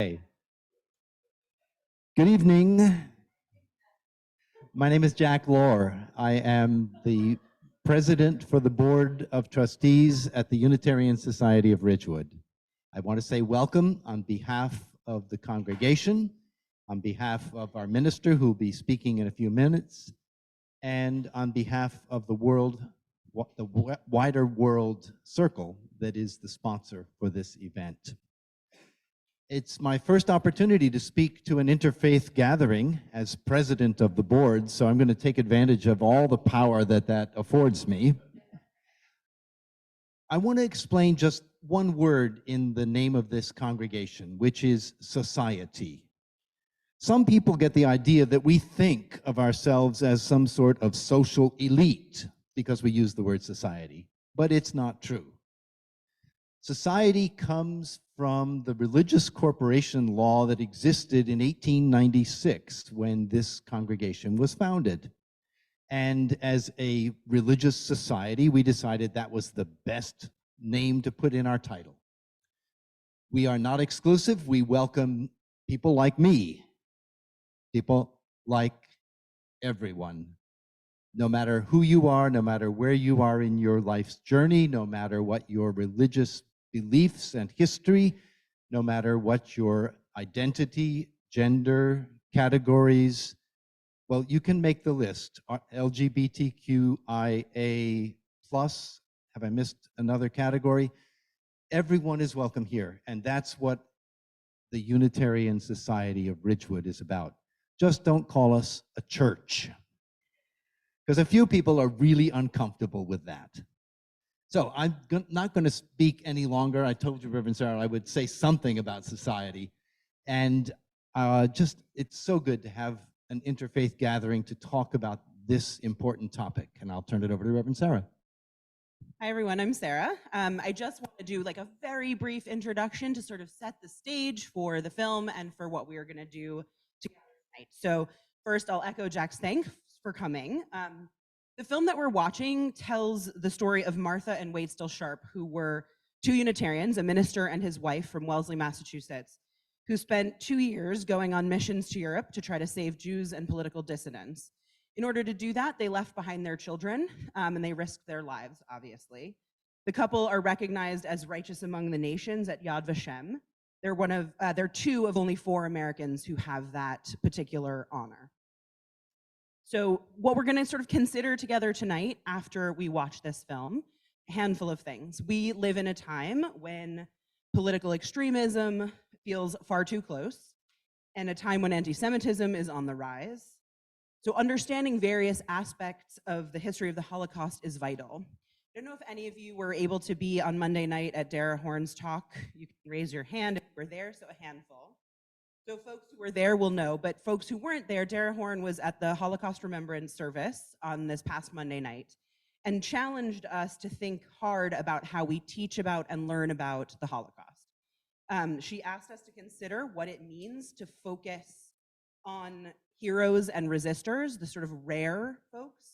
Okay. Good evening. My name is Jack Lohr. I am the president for the Board of Trustees at the Unitarian Society of Ridgewood. I want to say welcome on behalf of the congregation, on behalf of our minister who will be speaking in a few minutes, and on behalf of the wider world circle that is the sponsor for this event. It's my first opportunity to speak to an interfaith gathering as president of the board, so I'm going to take advantage of all the power that affords me. I want to explain just one word in the name of this congregation, which is society. Some people get the idea that we think of ourselves as some sort of social elite because we use the word society, but it's not true. Society comes from the religious corporation law that existed in 1896 when this congregation was founded. And as a religious society, we decided that was the best name to put in our title. We are not exclusive. We welcome people like me, people like everyone. No matter who you are, no matter where you are in your life's journey, no matter what your religious beliefs and history, no matter what your identity, gender, categories, well, you can make the list. LGBTQIA+, have I missed another category? Everyone is welcome here, and that's what the Unitarian Society of Ridgewood is about. Just don't call us a church, because a few people are really uncomfortable with that. So I'm not going to speak any longer. I told you, Reverend Sarah, I would say something about society. And it's so good to have an interfaith gathering to talk about this important topic. And I'll turn it over to Reverend Sarah. Hi, everyone. I'm Sarah. I just want to do like a very brief introduction to sort of set the stage for the film and for what we are going to do together tonight. So first, I'll echo Jack's thanks for coming. The film that we're watching tells the story of Martha and Wade Still Sharp, who were two Unitarians, a minister and his wife from Wellesley, Massachusetts, who spent 2 years going on missions to Europe to try to save Jews and political dissidents. In order to do that, they left behind their children, and they risked their lives, obviously. The couple are recognized as righteous among the nations at Yad Vashem. They're two of only 4 Americans who have that particular honor. So what we're going to sort of consider together tonight after we watch this film, a handful of things. We live in a time when political extremism feels far too close, and a time when anti-Semitism is on the rise. So understanding various aspects of the history of the Holocaust is vital. I don't know if any of you were able to be on Monday night at Dara Horn's talk. You can raise your hand if you were there, so a handful. So folks who were there will know, but folks who weren't there, Dara Horn was at the Holocaust Remembrance Service on this past Monday night and challenged us to think hard about how we teach about and learn about the Holocaust. She asked us to consider what it means to focus on heroes and resistors, the sort of rare folks.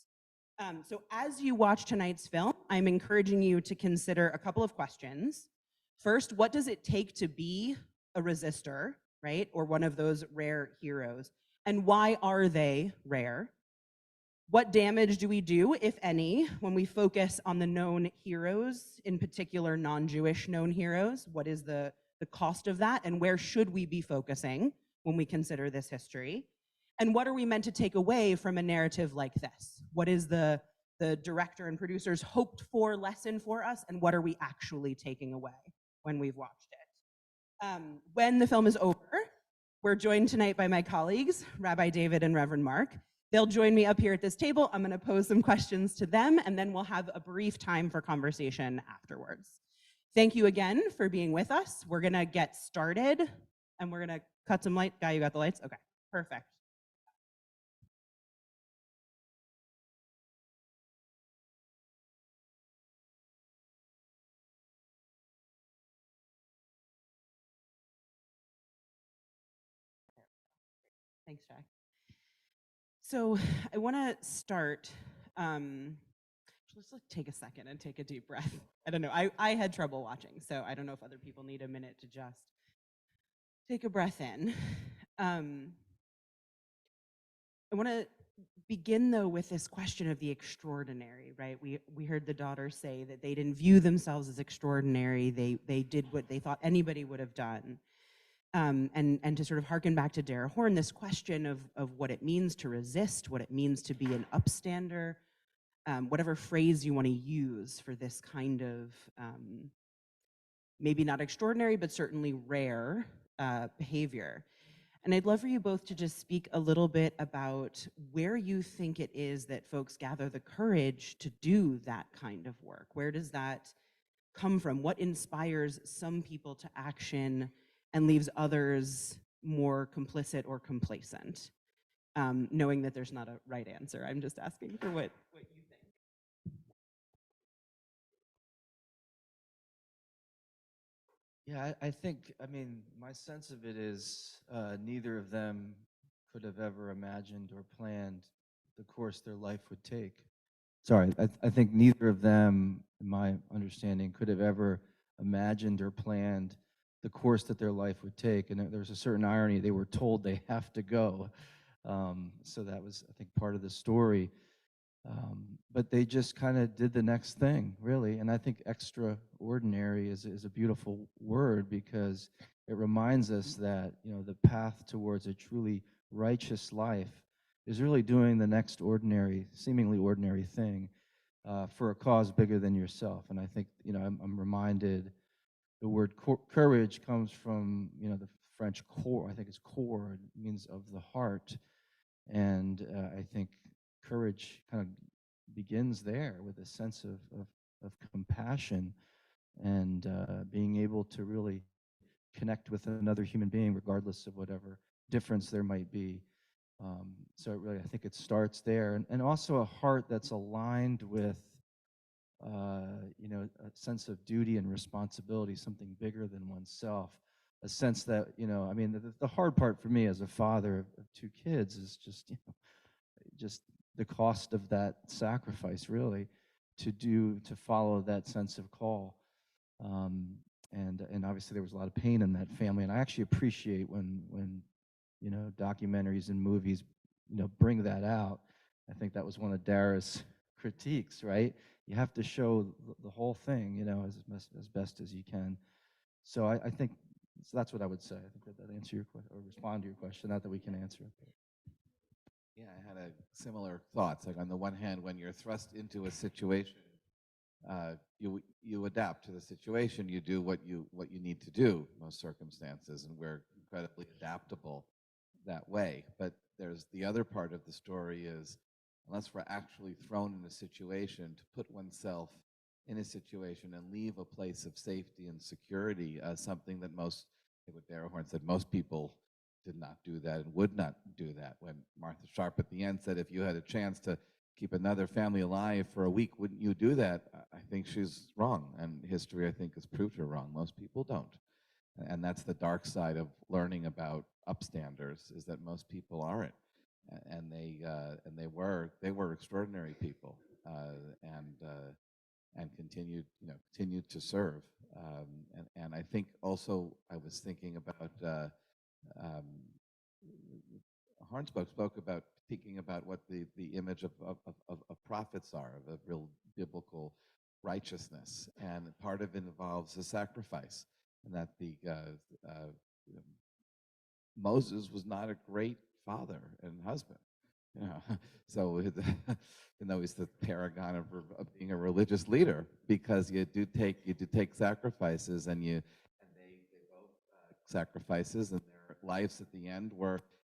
So as you watch tonight's film, I'm encouraging you to consider a couple of questions. First, what does it take to be a resistor, right? Or one of those rare heroes? And why are they rare? What damage do we do, if any, when we focus on the known heroes, in particular non-Jewish known heroes? What is the cost of that? And where should we be focusing when we consider this history? And what are we meant to take away from a narrative like this? What is the director and producers hoped for lesson for us? And what are we actually taking away when we've watched it? When the film is over, we're joined tonight by my colleagues, Rabbi David and Reverend Marc. They'll join me up here at this table. I'm going to pose some questions to them, and then we'll have a brief time for conversation afterwards. Thank you again for being with us. We're going to get started, and we're going to cut some light. Guy, you got the lights? Okay, perfect. Thanks, Jack. So I want to start. Let's take a second and take a deep breath. I don't know. I had trouble watching, so I don't know if other people need a minute to just take a breath in. I want to begin though with this question of the extraordinary, right? We heard the daughter say that they didn't view themselves as extraordinary. They did what they thought anybody would have done. And to sort of harken back to Dara Horn, this question of what it means to resist, what it means to be an upstander, whatever phrase you want to use for this kind of maybe not extraordinary, but certainly rare behavior. And I'd love for you both to just speak a little bit about where you think it is that folks gather the courage to do that kind of work. Where does that come from? What inspires some people to action and leaves others more complicit or complacent? Knowing that there's not a right answer. I'm just asking for what you think. Yeah, I think, I mean, my sense of it is neither of them could have ever imagined or planned the course their life would take. Sorry, I think neither of them, in my understanding, could have ever imagined or planned the course that their life would take. And there was a certain irony. They were told they have to go. So that was, I think, part of the story. But they just kind of did the next thing, really. And I think extraordinary is a beautiful word because it reminds us that, you know, the path towards a truly righteous life is really doing the next ordinary, seemingly ordinary thing for a cause bigger than yourself. And I think, you know, I'm reminded the word courage comes from, you know, the French corps. I think it's corps. It means of the heart. And I think courage kind of begins there with a sense of compassion and being able to really connect with another human being, regardless of whatever difference there might be. So it really, I think it starts there, and also a heart that's aligned with, you know, a sense of duty and responsibility, something bigger than oneself. A sense that, you know, I mean, the hard part for me as a father of two kids is just, you know, just the cost of that sacrifice, really, to follow that sense of call. Um, and obviously there was a lot of pain in that family, and I actually appreciate when you know, documentaries and movies, you know, bring that out. I think that was one of Dara's critiques, right? You have to show the whole thing, you know, as best as you can. So I think so that's what I would say. I think that answer your question or respond to your question. Not that we can answer it. Yeah, I had a similar thoughts. Like on the one hand, when you're thrust into a situation, you adapt to the situation. You do what you need to do in most circumstances, and we're incredibly adaptable that way. But there's the other part of the story is, unless we're actually thrown in a situation, to put oneself in a situation and leave a place of safety and security, something that most, I think what Dara Horn said, most people did not do that and would not do that. When Martha Sharp at the end said, if you had a chance to keep another family alive for a week, wouldn't you do that? I think she's wrong, and history, I think, has proved her wrong. Most people don't. And that's the dark side of learning about upstanders, is that most people aren't. And they were extraordinary people, and continued to serve. And I think also I was thinking about um, Horn spoke about thinking about what the image of prophets are, of real biblical righteousness, and part of it involves a sacrifice, and that Moses was not a great father and husband. You know, so you know, he's the paragon of being a religious leader, because you do take sacrifices, and they both sacrifices, and their lives at the end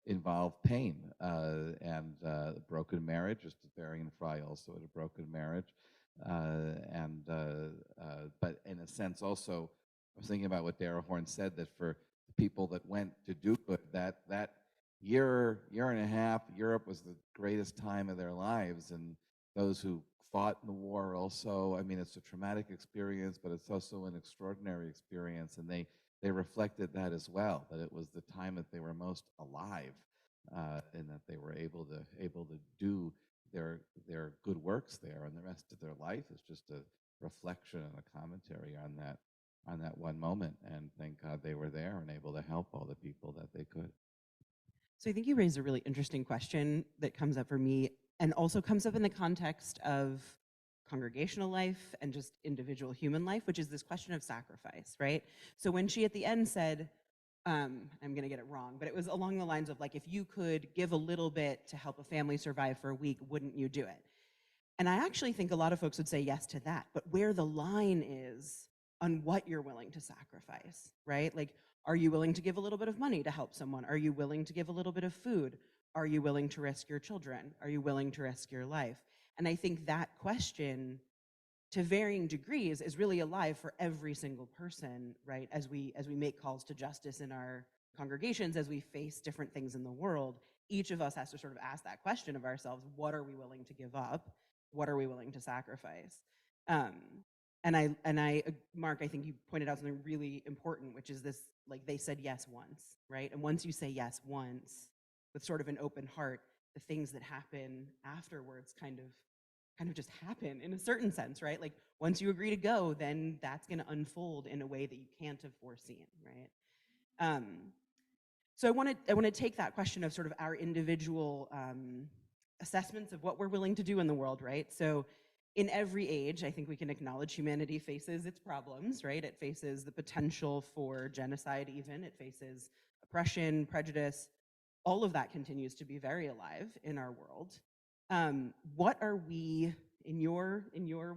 involved pain, and broken marriage. Just as Barry and Fry also had a broken marriage, but in a sense also, I was thinking about what Dara Horn said, that for the people that went to do good, that year and a half, Europe was the greatest time of their lives, and those who fought in the war also, I mean, it's a traumatic experience, but it's also an extraordinary experience, and they reflected that as well, that it was the time that they were most alive, and that they were able to do their good works there, and the rest of their life is just a reflection and a commentary on that. on that one moment, and thank God they were there and able to help all the people that they could. So I think you raised a really interesting question that comes up for me and also comes up in the context of congregational life and just individual human life, which is this question of sacrifice, right? So when she at the end said, I'm going to get it wrong, but it was along the lines of like, if you could give a little bit to help a family survive for a week, wouldn't you do it? And I actually think a lot of folks would say yes to that, but where the line is on what you're willing to sacrifice, right? Like, are you willing to give a little bit of money to help someone? Are you willing to give a little bit of food? Are you willing to risk your children? Are you willing to risk your life? And I think that question, to varying degrees, is really alive for every single person, right? As we make calls to justice in our congregations, as we face different things in the world, each of us has to sort of ask that question of ourselves: what are we willing to give up? What are we willing to sacrifice? Mark, I think you pointed out something really important, which is this: like, they said yes once, right? And once you say yes once, with sort of an open heart, the things that happen afterwards kind of just happen in a certain sense, right? Like, once you agree to go, then that's going to unfold in a way that you can't have foreseen, right? So I want to take that question of sort of our individual assessments of what we're willing to do in the world, right? So in every age, I think we can acknowledge humanity faces its problems, right? It faces the potential for genocide even. It faces oppression, prejudice. All of that continues to be very alive in our world. What are we, in your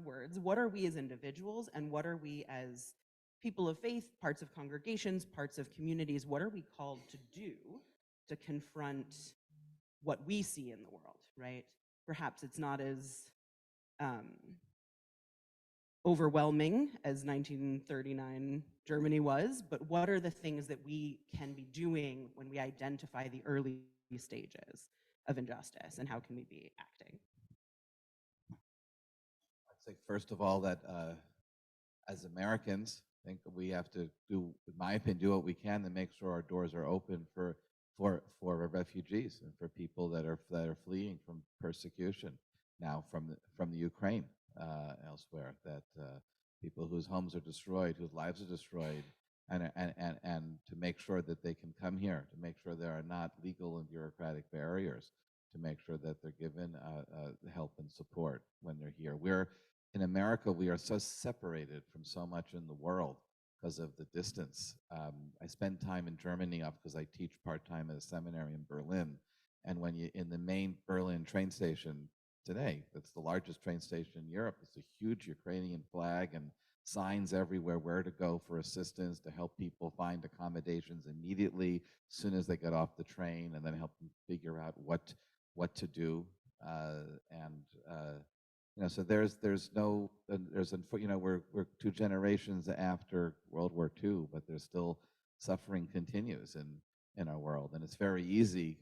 words, what are we as individuals, and what are we as people of faith, parts of congregations, parts of communities, what are we called to do to confront what we see in the world, right? Perhaps it's not as overwhelming as 1939 Germany was, but what are the things that we can be doing when we identify the early stages of injustice, and how can we be acting? I'd say, first of all, that as Americans, I think we have to do, in my opinion, do what we can to make sure our doors are open for refugees and for people that are fleeing from persecution now from the Ukraine, elsewhere, that people whose homes are destroyed, whose lives are destroyed, and to make sure that they can come here, to make sure there are not legal and bureaucratic barriers, to make sure that they're given help and support when they're here. In America, we are so separated from so much in the world because of the distance. I spend time in Germany because I teach part-time at a seminary in Berlin. And when you in the main Berlin train station today, that's the largest train station in Europe, it's a huge Ukrainian flag and signs everywhere where to go for assistance, to help people find accommodations immediately as soon as they get off the train, and then help them figure out what to do. So we're 2 generations after World War II, but there's still suffering continues in our world, and it's very easy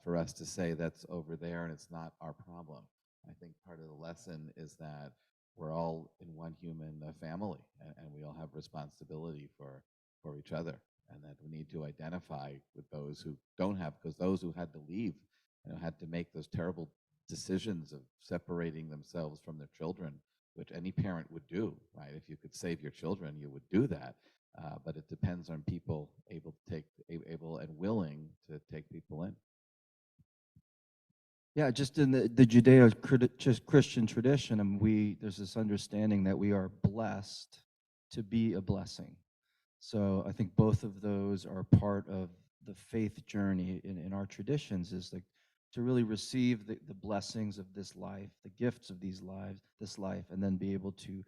for us to say that's over there and it's not our problem. I think part of the lesson is that we're all in one human family, and we all have responsibility for each other, and that we need to identify with those who don't have, because those who had to leave, had to make those terrible decisions of separating themselves from their children, which any parent would do, right? If you could save your children, you would do that. But it depends on people able and willing to take people in. Yeah, just in the Judeo-Christian tradition, there's this understanding that we are blessed to be a blessing. So I think both of those are part of the faith journey in our traditions, is like to really receive the blessings of this life, the gifts of this life, and then be able to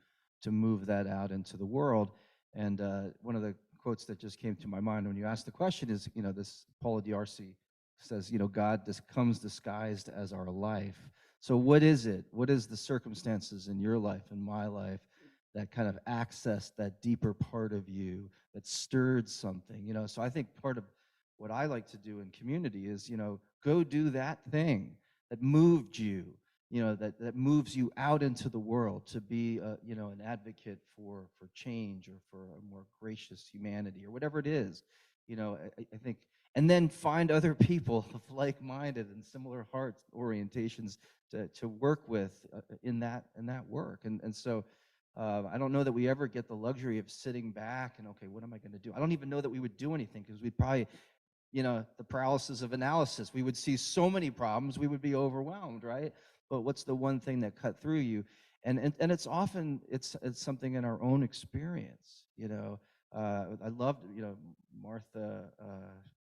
move that out into the world. And one of the quotes that just came to my mind when you asked the question is, this Paula D'Arcy says, God comes disguised as our life. So what is it? What is the circumstances in your life and my life that kind of accessed that deeper part of you, that stirred something? So I think part of what I like to do in community is, go do that thing that moved you, that moves you out into the world to be, an advocate for change, or for a more gracious humanity, or whatever it is. I think, and then find other people of like-minded and similar heart orientations to work with in that work. And so I don't know that we ever get the luxury of sitting back and, okay, what am I going to do? I don't even know that we would do anything because we'd probably, the paralysis of analysis. We would see so many problems, we would be overwhelmed, right? But what's the one thing that cut through you? And it's often, it's something in our own experience, I loved, Martha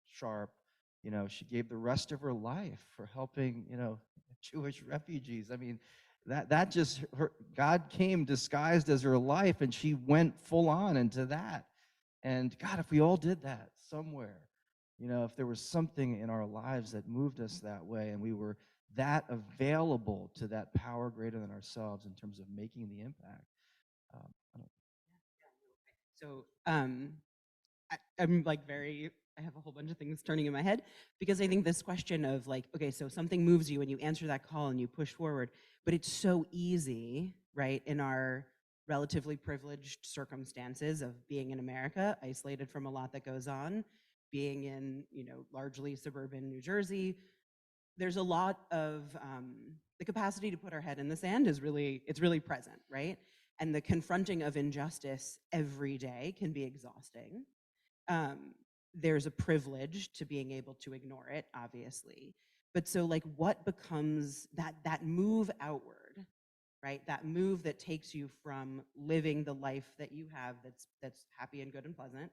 Sharp, she gave the rest of her life for helping, Jewish refugees. I mean, that just, God came disguised as her life, and she went full on into that. And God, if we all did that somewhere, if there was something in our lives that moved us that way, and we were that available to that power greater than ourselves in terms of making the impact. I don't- So I'm like I have a whole bunch of things turning in my head because I think this question of like, okay, so something moves you and you answer that call and you push forward, but it's so easy, right, in our relatively privileged circumstances of being in America, isolated from a lot that goes on, being in, largely suburban New Jersey. There's a lot of the capacity to put our head in the sand it's really present, right? And the confronting of injustice every day can be exhausting. There's a privilege to being able to ignore it, obviously. But so like what becomes that move outward, right? That move that takes you from living the life that you have that's happy and good and pleasant.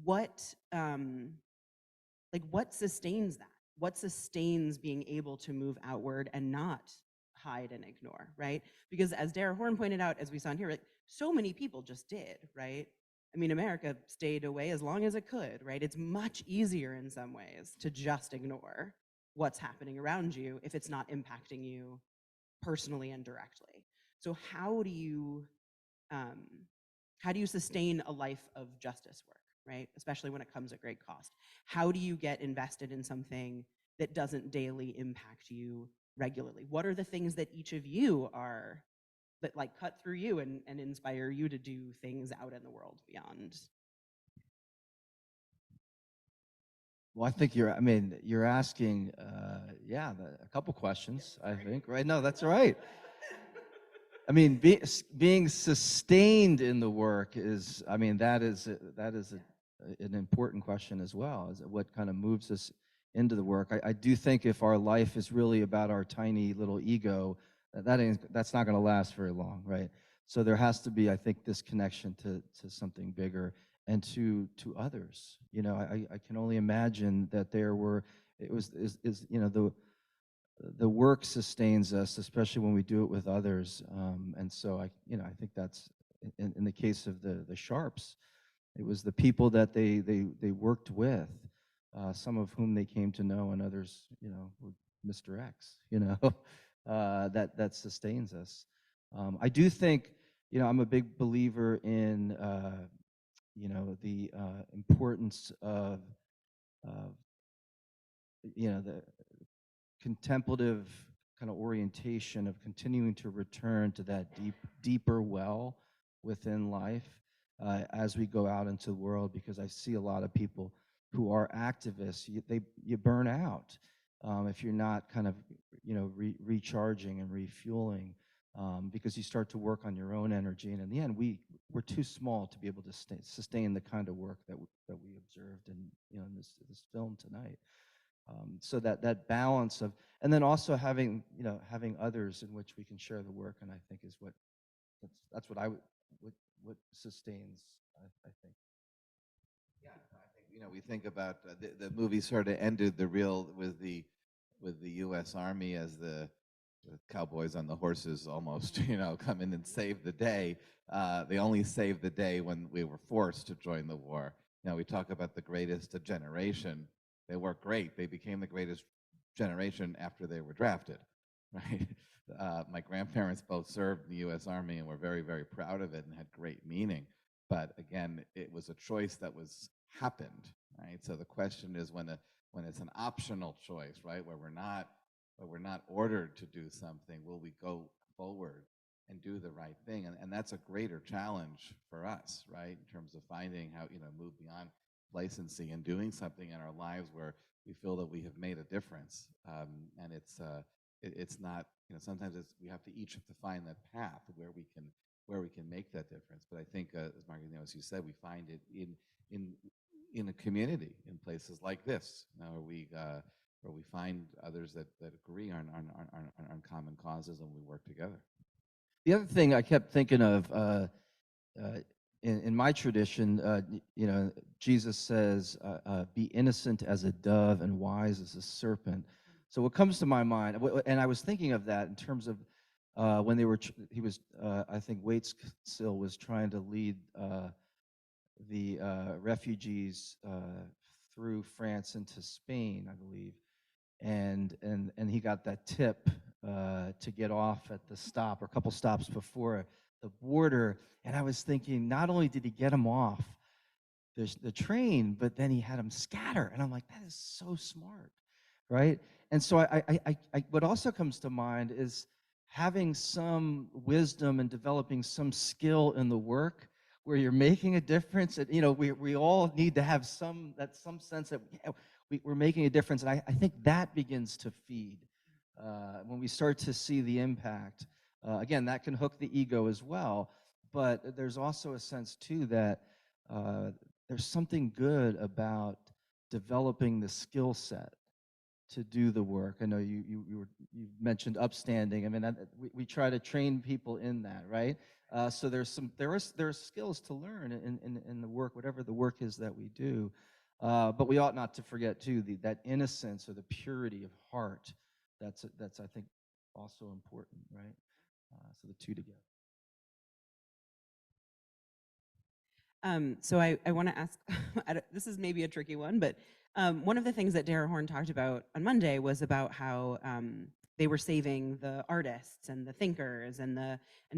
What what sustains that? What sustains being able to move outward and not hide and ignore, right? Because as Dara Horn pointed out, as we saw in here, like, so many people just did, right? I mean, America stayed away as long as it could, right? It's much easier in some ways to just ignore what's happening around you if it's not impacting you personally and directly. So how do you sustain a life of justice work, right? Especially when it comes at great cost. How do you get invested in something that doesn't daily impact you regularly? What are the things that each of you are that like cut through you and inspire you to do things out in the world beyond? Well, I think you're asking, a couple questions, I think, right? No, that's all right. I mean, being sustained in the work is, that is an important question as well. Is what kind of moves us into the work? I do think if our life is really about our tiny little ego, that's not going to last very long, right? So there has to be, I think, this connection to something bigger and to others. I can only imagine that the work sustains us, especially when we do it with others. And so I think that's in the case of the Sharps, it was the people that they worked with, some of whom they came to know, and others, were Mr. X, that sustains us. I do think, I'm a big believer in, the importance of, the contemplative kind of orientation of continuing to return to that deeper well within life as we go out into the world, because I see a lot of people who are activists, you burn out if you're not kind of recharging and refueling, because you start to work on your own energy, and in the end we're too small to be able to sustain the kind of work that we observed in this film tonight. So that balance of, and then also having others in which we can share the work, and I think is that's what what sustains, I think. Yeah, I think we think about the movie sort of ended with the U.S. Army as the cowboys on the horses almost, come in and save the day. They only saved the day when we were forced to join the war. We talk about the greatest generation. They worked great. They became the greatest generation after they were drafted, right? My grandparents both served in the U.S. Army and were very, very proud of it and had great meaning. But again, it was a choice that happened, right? So the question is when it's an optional choice, right, where we're not ordered to do something, will we go forward and do the right thing? And that's a greater challenge for us, right, in terms of finding how, move beyond complacency and doing something in our lives where we feel that we have made a difference. And it's not, sometimes we have to each have to find that path where we can where we can make that difference. But I think, as Mark, as you said, we find it in a community, in places like this, where we find others that agree on common causes, and we work together. The other thing I kept thinking of, in my tradition, Jesus says, "Be innocent as a dove and wise as a serpent." So what comes to my mind, and I was thinking of that in terms of when I think Waitstill was trying to lead the refugees through France into Spain, I believe, and he got that tip to get off at the stop or a couple stops before the border. And I was thinking, not only did he get him off the train, but then he had him scatter. And I'm like, that is so smart, right? And so what also comes to mind is having some wisdom and developing some skill in the work where you're making a difference. And, we all need to have some sense that we're making a difference. And I think that begins to feed when we start to see the impact. Again, that can hook the ego as well. But there's also a sense, too, that there's something good about developing the skill set to do the work. I know you mentioned upstanding. I mean, we try to train people in that, right? So there are skills to learn in the work, whatever the work is that we do. But we ought not to forget too that innocence or the purity of heart. That's I think also important, right? So the two together. So I want to ask, this is maybe a tricky one, but one of the things that Dara Horn talked about on Monday was about how they were saving the artists and the thinkers and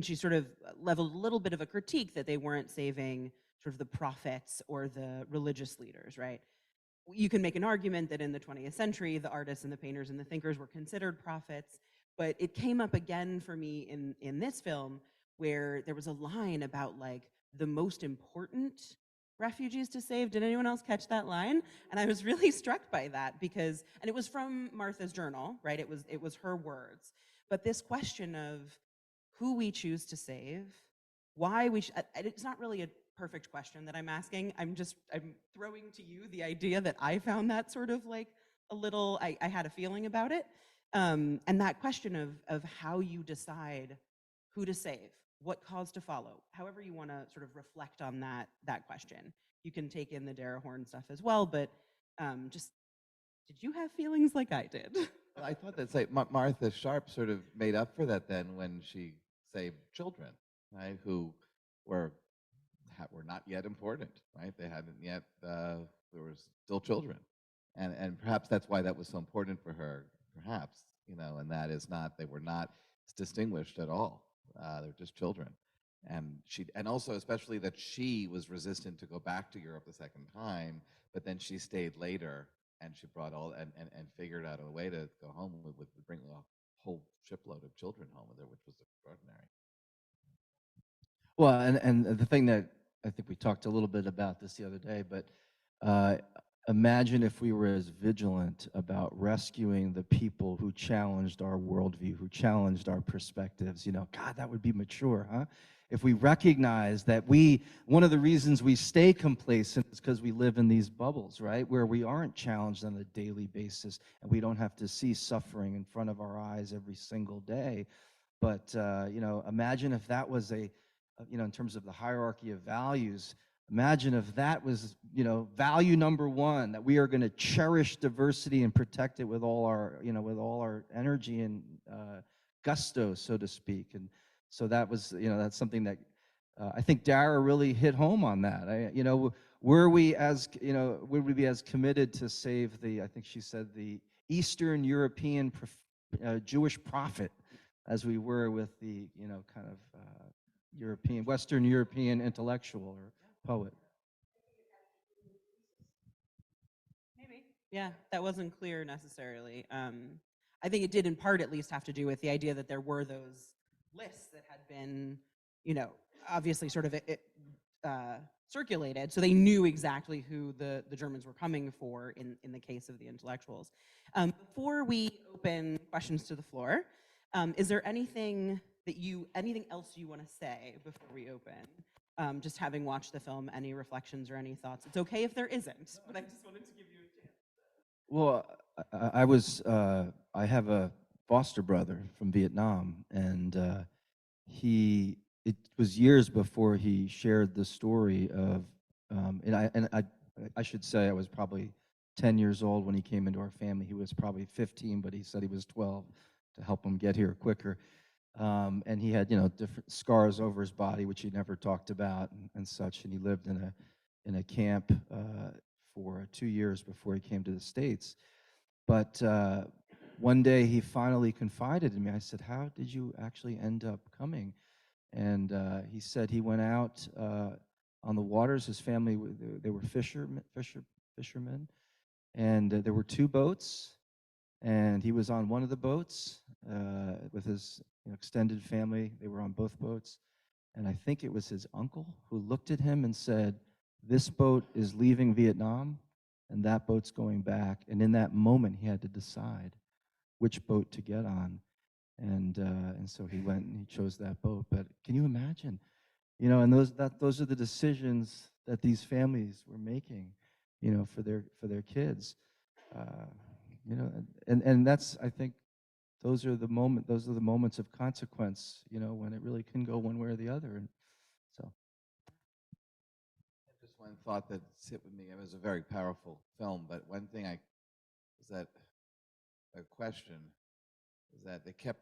she sort of leveled a little bit of a critique that they weren't saving sort of the prophets or the religious leaders, right? You can make an argument that in the 20th century, the artists and the painters and the thinkers were considered prophets, but it came up again for me in this film where there was a line about like the most important refugees to save. Did anyone else catch that line? And I was really struck by that and it was from Martha's journal, right? It was her words. But this question of who we choose to save, why it's not really a perfect question that I'm asking. I'm throwing to you the idea that I found that sort of like a little, I had a feeling about it. And that question of how you decide who to save, what cause to follow, however you want to sort of reflect on that question. You can take in the Dara Horn stuff as well, but just, did you have feelings like I did? Well, I thought that Martha Sharp sort of made up for that then when she saved children, right, who were not yet important, right? They hadn't yet, there were still children. And perhaps that's why that was so important for her, perhaps, and that is they were not distinguished at all. They're just children. And also especially that she was resistant to go back to Europe the second time, but then she stayed later and she brought and figured out a way to go home with bring a whole shipload of children home with her, which was extraordinary. Well, and the thing that I think we talked a little bit about this the other day, but imagine if we were as vigilant about rescuing the people who challenged our worldview, who challenged our perspectives. God, that would be mature, huh? If we recognize that one of the reasons we stay complacent is because we live in these bubbles, right? Where we aren't challenged on a daily basis and we don't have to see suffering in front of our eyes every single day. But, imagine if that was in terms of the hierarchy of values, imagine if that was, value number one, that we are going to cherish diversity and protect it with all our energy and gusto, so to speak. And so that was, that's something that I think Dara really hit home on that. Would we be as committed to save I think she said the Eastern European Jewish prophet as we were with the, kind of Western European intellectual or poet? Maybe. Yeah, that wasn't clear necessarily. I think it did in part at least have to do with the idea that there were those lists that had been, obviously sort of circulated, so they knew exactly who the Germans were coming for in the case of the intellectuals. Before we open questions to the floor, is there anything anything else you want to say before we open? Just having watched the film, any reflections or any thoughts? It's okay if there isn't, but I just wanted to give you a chance. Well, I have a foster brother from Vietnam, and it was years before he shared the story of, I should say I was probably 10 years old when he came into our family. He was probably 15, but he said he was 12 to help him get here quicker. And he had, different scars over his body, which he never talked about and such. And he lived in a camp for 2 years before he came to the States. But one day he finally confided in me. I said, "How did you actually end up coming?" And he said he went out on the waters. His family, they were fishermen, and there were 2 boats, and he was on one of the boats with his extended family. They were on both boats, and I think it was his uncle who looked at him and said, "This boat is leaving Vietnam, and that boat's going back." And in that moment, he had to decide which boat to get on. And so he went and he chose that boat. But can you imagine? And those are the decisions that these families were making, for their kids. And that's, I think, those are the moments of consequence, when it really can go one way or the other. And so Just one thought that hit with me. It was a very powerful film, but one thing I question is that they kept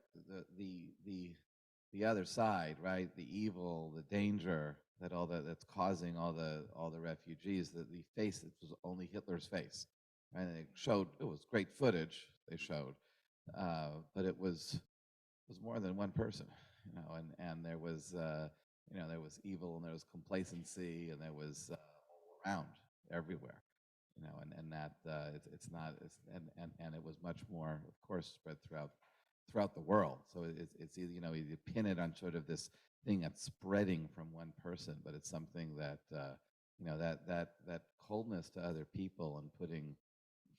the other side, right? The evil, the danger that's causing all the refugees. The face, it was only Hitler's face, right? And it was great footage they showed, but it was more than one person, and there was there was evil, and there was complacency, and there was all around everywhere, and that it's not and it was much more, of course, spread throughout the world. So it's either, you pin it on sort of this thing that's spreading from one person, but it's something that that coldness to other people and putting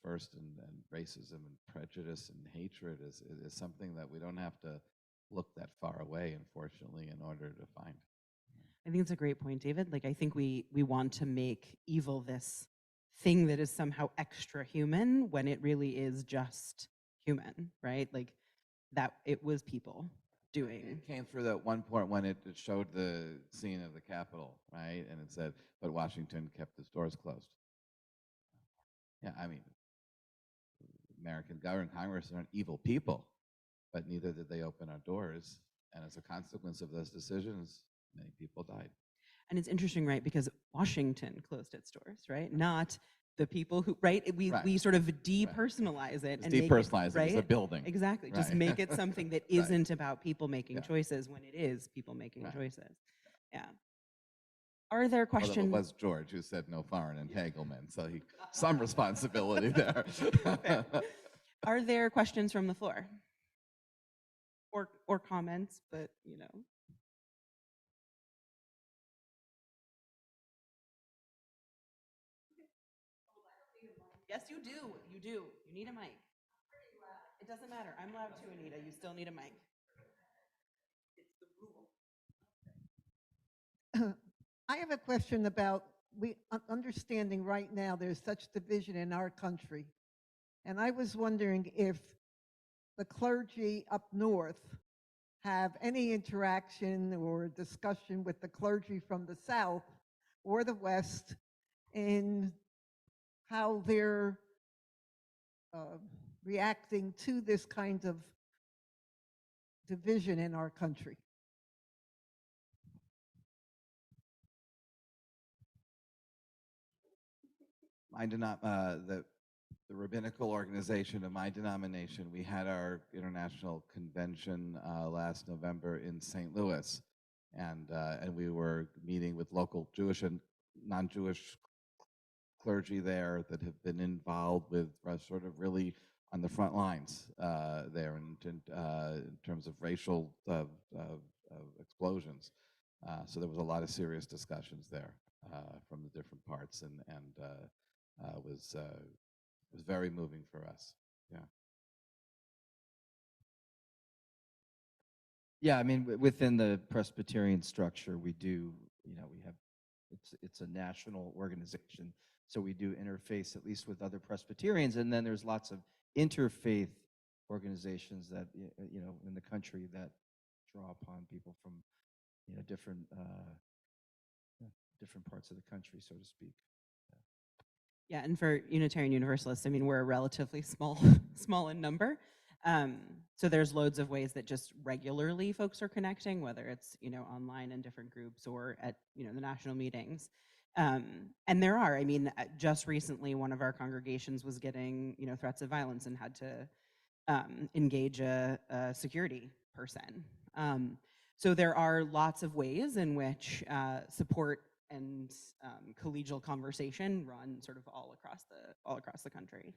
first and racism and prejudice and hatred is something that we don't have to look that far away, unfortunately, in order to find. I think it's a great point, David. Like, I think we want to make evil this thing that is somehow extra human when it really is just human, right? Like, that it was people doing. It came through that one point when it showed the scene of the Capitol, right? And it said, but Washington kept its doors closed. Yeah, I mean, American government, Congress aren't evil people, but neither did they open our doors. And as a consequence of those decisions, many people died. And it's interesting, right? Because Washington closed its doors, right? Not the people who, right? We sort of depersonalize it and depersonalize make it, it as a building. Exactly. Just Right. make it something that isn't about people making choices when it is people making choices. Yeah. Are there questions? Although it was George who said no foreign entanglement, so some responsibility there. Are there questions from the floor? Or comments, but Yes, you do. You do. You need a mic. It doesn't matter. I'm loud too, Anita. You still need a mic. It's the rule. I have a question about understanding right now there's such division in our country. And I was wondering if the clergy up north have any interaction or discussion with the clergy from the south or the west in how they're reacting to this kind of division in our country. The rabbinical organization of my denomination, we had our international convention last November in St. Louis, and we were meeting with local Jewish and non-Jewish clergy there that have been involved with sort of really on the front lines there in terms of racial explosions. So there was a lot of serious discussions there from the different parts, and was very moving for us. Yeah. Yeah, I mean, within the Presbyterian structure, we do, we have, it's a national organization, so we do interface at least with other Presbyterians, and then there's lots of interfaith organizations that, in the country that draw upon people from, different, different parts of the country, so to speak. Yeah, and for Unitarian Universalists, I mean, we're a relatively small in number. So there's loads of ways that just regularly folks are connecting, whether it's, online in different groups or at, the national meetings. And there are, I mean, just recently, one of our congregations was getting, threats of violence and had to engage a security person. So there are lots of ways in which support and collegial conversation run sort of all across the country.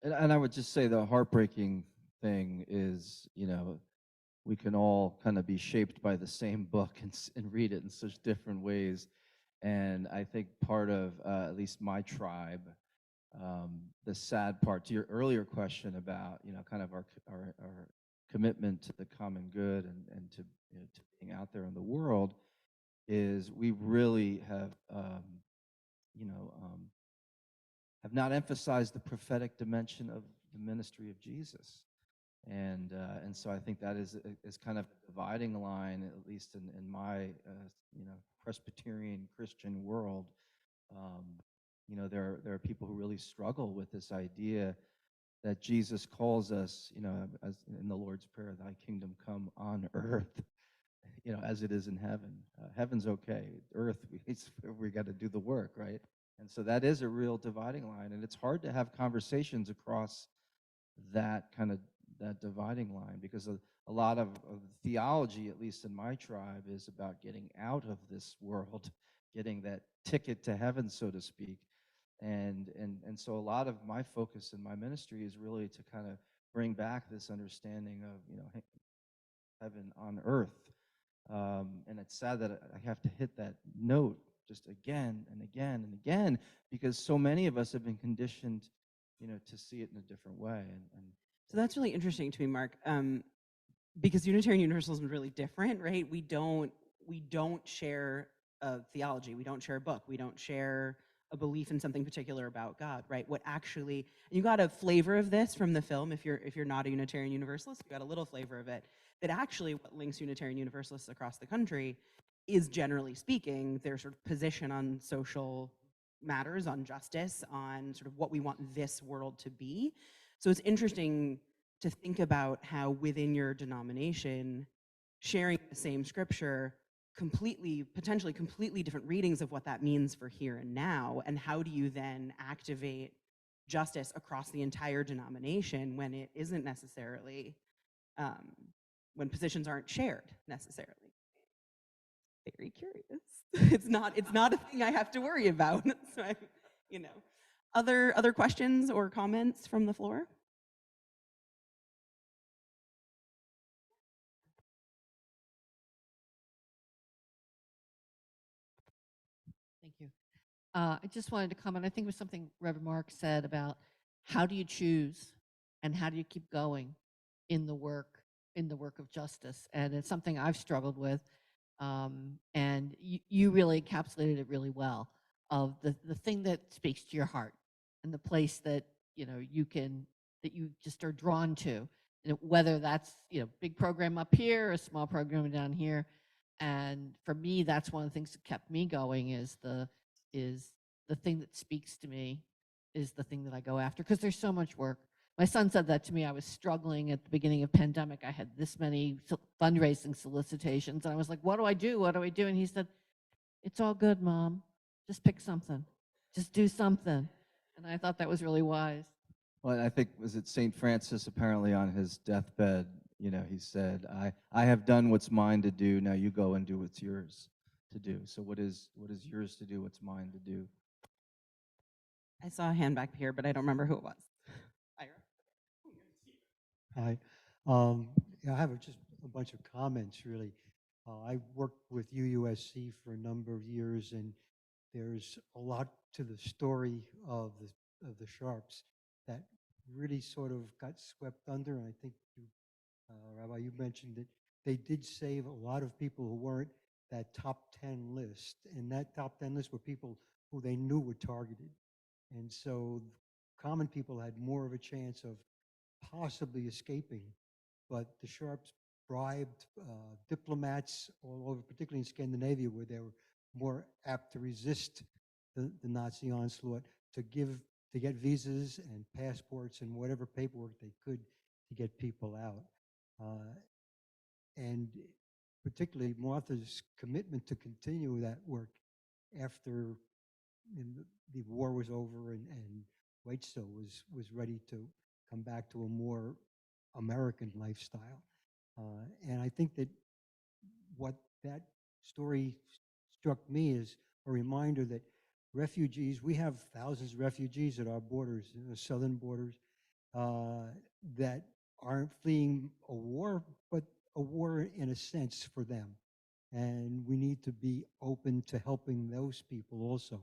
And I would just say the heartbreaking thing is, we can all kind of be shaped by the same book and read it in such different ways. And I think part of, at least my tribe, the sad part to your earlier question about, kind of our commitment to the common good and to, to being out there in the world, is we really have not emphasized the prophetic dimension of the ministry of Jesus. And so I think that is kind of a dividing line, at least in my Presbyterian Christian world. There are people who really struggle with this idea that Jesus calls us, as in the Lord's Prayer, "Thy kingdom come on earth, as it is in heaven." Heaven's okay. Earth, we got to do the work, right? And so that is a real dividing line, and it's hard to have conversations across that dividing line, because a lot of theology, at least in my tribe, is about getting out of this world, getting that ticket to heaven, so to speak. And so a lot of my focus in my ministry is really to kind of bring back this understanding of heaven on earth. And it's sad that I have to hit that note just again and again and again, because so many of us have been conditioned, to see it in a different way. And So that's really interesting to me, Mark, because Unitarian Universalism is really different, right? We don't share a theology, we don't share a book, we don't share a belief in something particular about God, right? What actually, and you got a flavor of this from the film. If you're not a Unitarian Universalist, you got a little flavor of it. That actually, what links Unitarian Universalists across the country is, generally speaking, their sort of position on social matters, on justice, on sort of what we want this world to be. So it's interesting to think about how within your denomination, sharing the same scripture, potentially completely different readings of what that means for here and now, and how do you then activate justice across the entire denomination when it isn't necessarily, when positions aren't shared necessarily. Very curious. It's not a thing I have to worry about. So other questions or comments from the floor? Thank you. I just wanted to comment. I think it was something Reverend Mark said about how do you choose and how do you keep going in the work of justice, and it's something I've struggled with. And you really encapsulated it really well, of the thing that speaks to your heart and the place that that you just are drawn to, whether that's big program up here or small program down here. And for me, that's one of the things that kept me going, is the thing that speaks to me is the thing that I go after, because there's so much work. My son said that to me. I was struggling at the beginning of pandemic. I had this many fundraising solicitations, and I was like, what do I do? What do I do? And he said, it's all good, Mom. Just pick something. Just do something. And I thought that was really wise. Well, I think, was it St. Francis, apparently on his deathbed, he said, I have done what's mine to do, now you go and do what's yours to do. So what is yours to do, what's mine to do? I saw a hand back here, but I don't remember who it was. Ira? Hi. Yeah, I have just a bunch of comments, really. I worked with UUSC for a number of years, and there's a lot to the story of the Sharps that really sort of got swept under. And I think, Rabbi, you mentioned that they did save a lot of people who weren't that top 10 list. And that top 10 list were people who they knew were targeted. And so common people had more of a chance of possibly escaping. But the Sharps bribed diplomats all over, particularly in Scandinavia, where they were more apt to resist the Nazi onslaught, to get visas and passports and whatever paperwork they could to get people out. And particularly Martha's commitment to continue that work after the war was over and Whitestone was ready to come back to a more American lifestyle. And I think that what that story struck me is a reminder that refugees, we have thousands of refugees at our borders, the southern borders, that aren't fleeing a war, but a war in a sense for them. And we need to be open to helping those people also.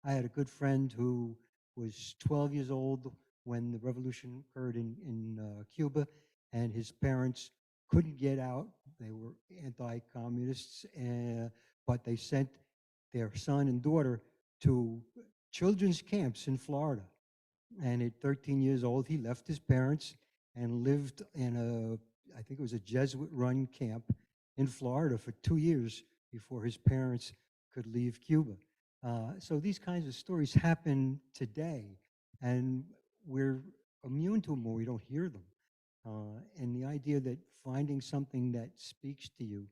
I had a good friend who was 12 years old when the revolution occurred in Cuba, and his parents couldn't get out. They were anti-communists, but they sent their son and daughter to children's camps in Florida. And at 13 years old, he left his parents and lived in I think it was a Jesuit-run camp in Florida for 2 years before his parents could leave Cuba. So these kinds of stories happen today, and we're immune to them or we don't hear them. And the idea that finding something that speaks to you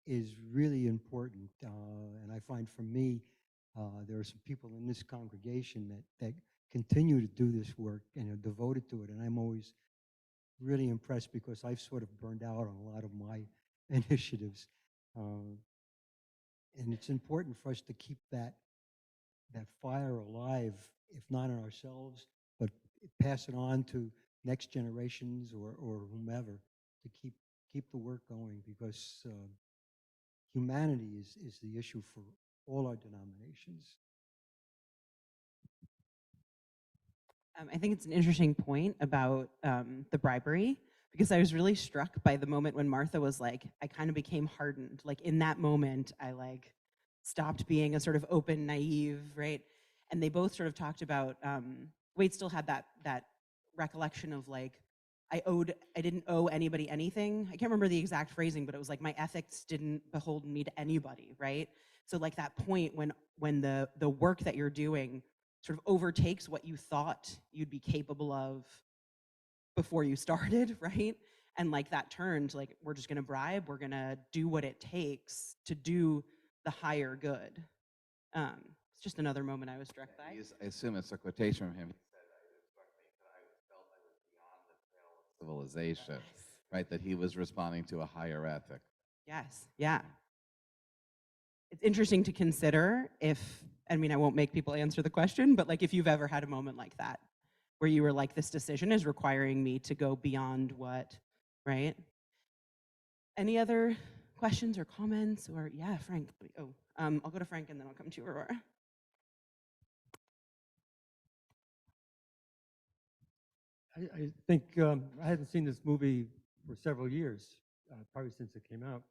is really important. And I find for me, there are some people in this congregation that continue to do this work and are devoted to it. And I'm always really impressed because I've sort of burned out on a lot of my initiatives. And it's important for us to keep that fire alive, if not in ourselves, but pass it on to next generations or whomever to keep the work going, because humanity is the issue for all our denominations. I think it's an interesting point about the bribery, because I was really struck by the moment when Martha was like, I kind of became hardened. Like in that moment, I like stopped being a sort of open, naive, right? And they both sort of talked about, Wade still had that recollection of like, I didn't owe anybody anything. I can't remember the exact phrasing, but it was like my ethics didn't beholden me to anybody, right? So like that point when the work that you're doing sort of overtakes what you thought you'd be capable of before you started, right? And like that turned, like, we're just gonna bribe, we're gonna do what it takes to do the higher good. It's just another moment I was struck by. I assume it's a quotation from him. He said, "It struck me that I felt I was beyond the pale of civilization," right? That he was responding to a higher ethic. Yes, yeah. It's interesting to consider if, I mean, I won't make people answer the question, but like if you've ever had a moment like that, where you were like, this decision is requiring me to go beyond what, right? Any other questions or comments? Or yeah, Frank. Oh, I'll go to Frank and then I'll come to Aurora. I think I hadn't seen this movie for several years, probably since it came out,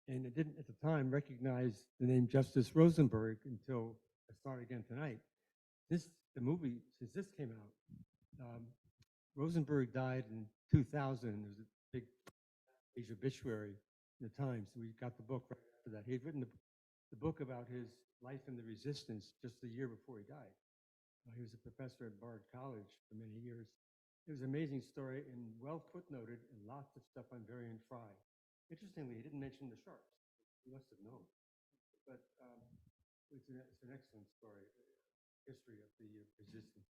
and I didn't at the time recognize the name Justice Rosenberg until I saw it again tonight. The movie, since this came out, Rosenberg died in 2000. There was a big page obituary in the Times. We got the book right after that. He had written the book about his life in the resistance just a year before he died. He was a professor at Bard College for many years. It was an amazing story and well footnoted and lots of stuff on Varian Fry. Interestingly, he didn't mention the Sharps. He must have known. But it's an excellent story, history of the resistance.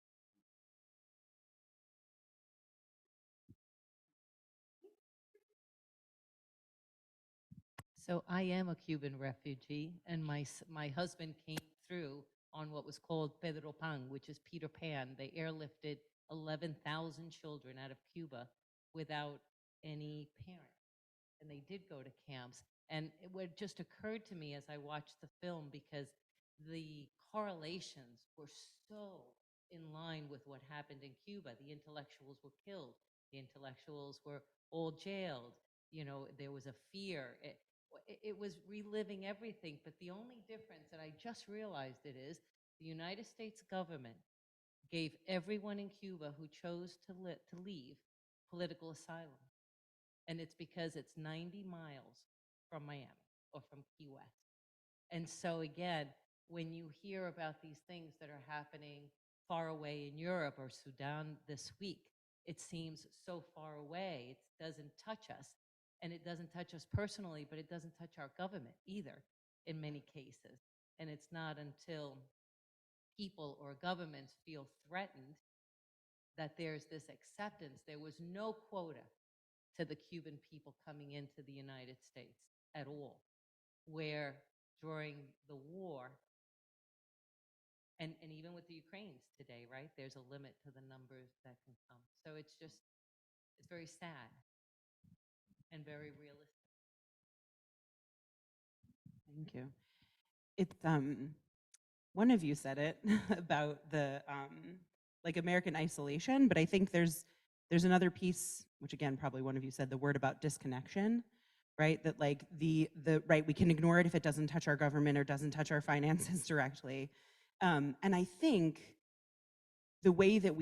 So I am a Cuban refugee, and my husband came through on what was called Pedro Pan, which is Peter Pan. They airlifted 11,000 children out of Cuba without any parents, and they did go to camps. And what just occurred to me as I watched the film, because the correlations were so in line with what happened in Cuba. The intellectuals were killed. The intellectuals were all jailed. There was a fear. It was reliving everything. But the only difference, and I just realized it, is the United States government gave everyone in Cuba who chose to leave political asylum. And it's because it's 90 miles from Miami or from Key West. And so again, when you hear about these things that are happening far away in Europe or Sudan this week, it seems so far away. It doesn't touch us. And it doesn't touch us personally, but it doesn't touch our government either in many cases. And it's not until people or governments feel threatened that there's this acceptance. There was no quota to the Cuban people coming into the United States at all, where during the war, and even with the Ukrainians today, right, there's a limit to the numbers that can come. So it's very sad and very realistic. Thank you. It's one of you said it about the like American isolation, but I think there's another piece, which again probably one of you said, the word about disconnection, right? That like the right, we can ignore it if it doesn't touch our government or doesn't touch our finances directly. And I think the way that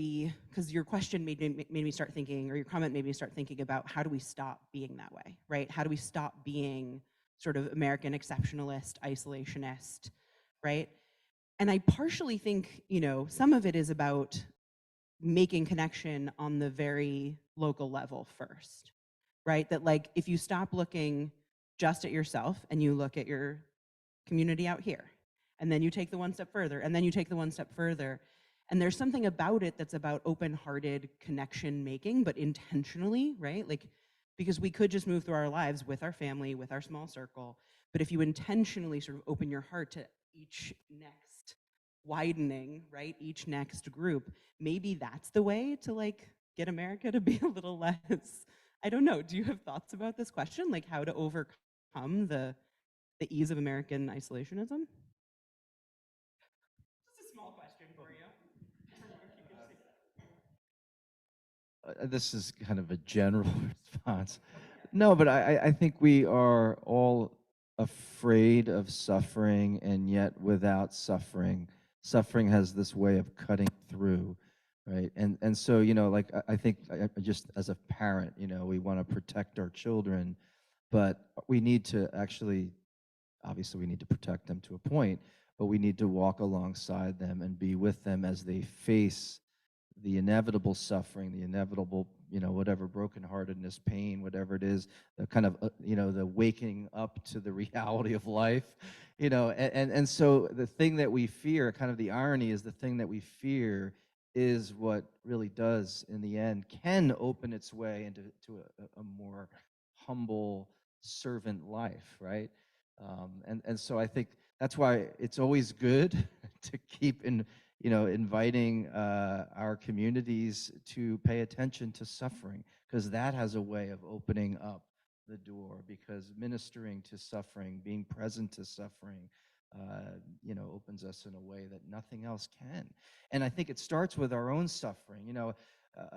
because your question made me start thinking, or your comment made me start thinking about how do we stop being that way, right? How do we stop being sort of American exceptionalist, isolationist, right? And I partially think, some of it is about making connection on the very local level first, right? That like, if you stop looking just at yourself and you look at your community out here, and then you take the one step further, and then you take the one step further, and there's something about it that's about open-hearted connection making, but intentionally, right? Like, because we could just move through our lives with our family, with our small circle, but if you intentionally sort of open your heart to each next widening, right, each next group, maybe that's the way to like get America to be a little less, I don't know, do you have thoughts about this question? Like how to overcome the ease of American isolationism? Just a small question for you. This is kind of a general response. No, but I think we are all afraid of suffering, and yet without suffering, suffering has this way of cutting through, right? And so, like I think just as a parent, we want to protect our children, but we need to actually, obviously we need to protect them to a point, but we need to walk alongside them and be with them as they face the inevitable suffering, the inevitable, whatever brokenheartedness, pain, whatever it is, the kind of, the waking up to the reality of life, and so the thing that we fear, kind of the irony is the thing that we fear is what really does, in the end, can open its way into a more humble servant life, right? And so I think that's why it's always good to keep inviting our communities to pay attention to suffering, because that has a way of opening up the door, because ministering to suffering, being present to suffering, opens us in a way that nothing else can. And I think it starts with our own suffering.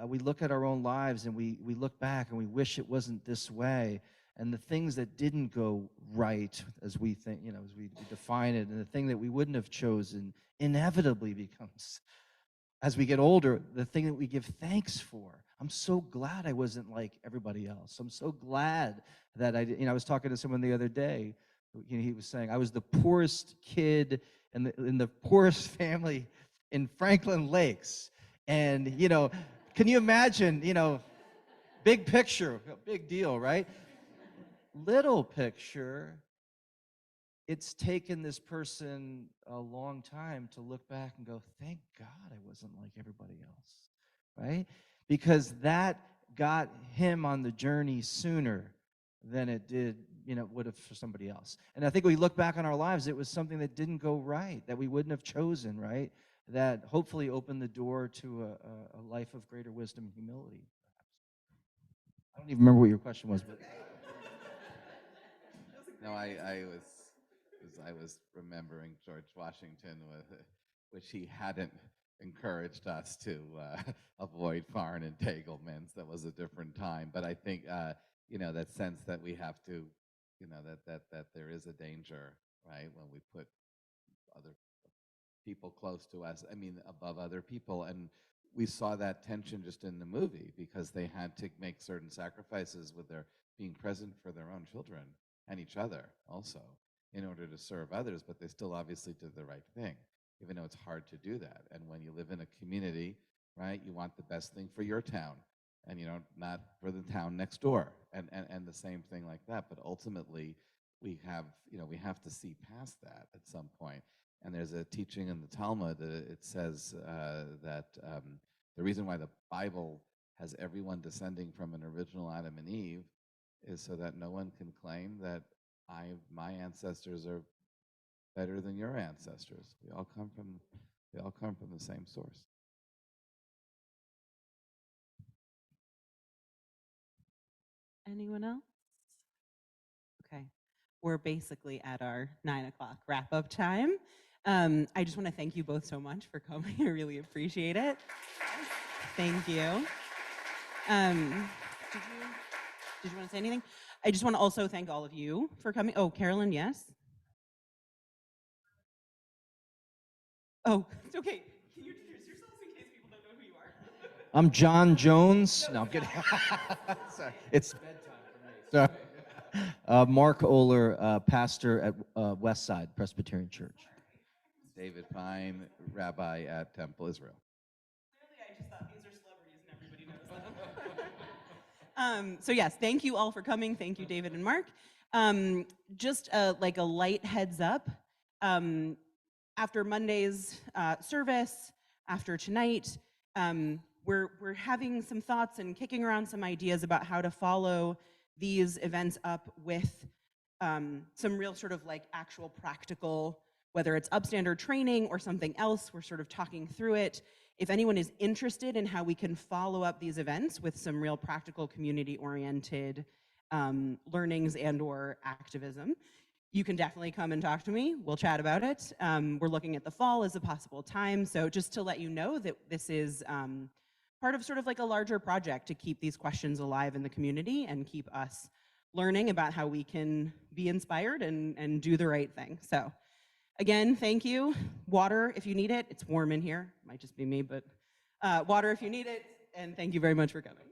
We look at our own lives and we look back and we wish it wasn't this way. And the things that didn't go right, as we think, as we define it, and the thing that we wouldn't have chosen inevitably becomes, as we get older, the thing that we give thanks for. I'm so glad I wasn't like everybody else. I'm so glad that I was talking to someone the other day. He was saying, I was the poorest kid in the poorest family in Franklin Lakes. And, can you imagine, big picture, big deal, right? Little picture, it's taken this person a long time to look back and go, thank God I wasn't like everybody else, right? Because that got him on the journey sooner than it did, would have for somebody else. And I think we look back on our lives, it was something that didn't go right, that we wouldn't have chosen, right? That hopefully opened the door to a life of greater wisdom and humility, perhaps. I don't even remember what your question was, but... No, I was remembering George Washington, which he hadn't encouraged us to avoid foreign entanglements. That was a different time. But I think that sense that we have to, that there is a danger, right, when we put other people close to us, above other people. And we saw that tension just in the movie because they had to make certain sacrifices with their being present for their own children and each other also in order to serve others, but they still obviously did the right thing, even though it's hard to do that. And when you live in a community, right, you want the best thing for your town and not for the town next door, and the same thing like that. But ultimately we have to see past that at some point. And there's a teaching in the Talmud, it says that the reason why the Bible has everyone descending from an original Adam and Eve is so that no one can claim that my ancestors are better than your ancestors. We all come from the same source. Anyone else? Okay, we're basically at our 9 o'clock wrap-up time. I just want to thank you both so much for coming. I really appreciate it. Thank you. Did you want to say anything? I just want to also thank all of you for coming. Oh, Carolyn, yes? Oh, it's okay. Can you introduce yourselves in case people don't know who you are? I'm John Jones. No, I'm kidding. Sorry. It's bedtime for me. Sorry. Marc Oehler, pastor at West Side Presbyterian Church. David Fine, rabbi at Temple Israel. Clearly, I just thought these are celebrities and everybody knows them. So yes, thank you all for coming. Thank you, David and Mark. Just like a light heads up, after Monday's service, after tonight, we're having some thoughts and kicking around some ideas about how to follow these events up with some real sort of like actual practical, whether it's upstander training or something else. We're sort of talking through it. If anyone is interested in how we can follow up these events with some real practical community-oriented learnings and or activism, you can definitely come and talk to me. We'll chat about it. We're looking at the fall as a possible time. So just to let you know that this is part of sort of like a larger project to keep these questions alive in the community and keep us learning about how we can be inspired and do the right thing. So again, thank you. Water if you need it. It's warm in here. Might just be me, but water if you need it. And thank you very much for coming.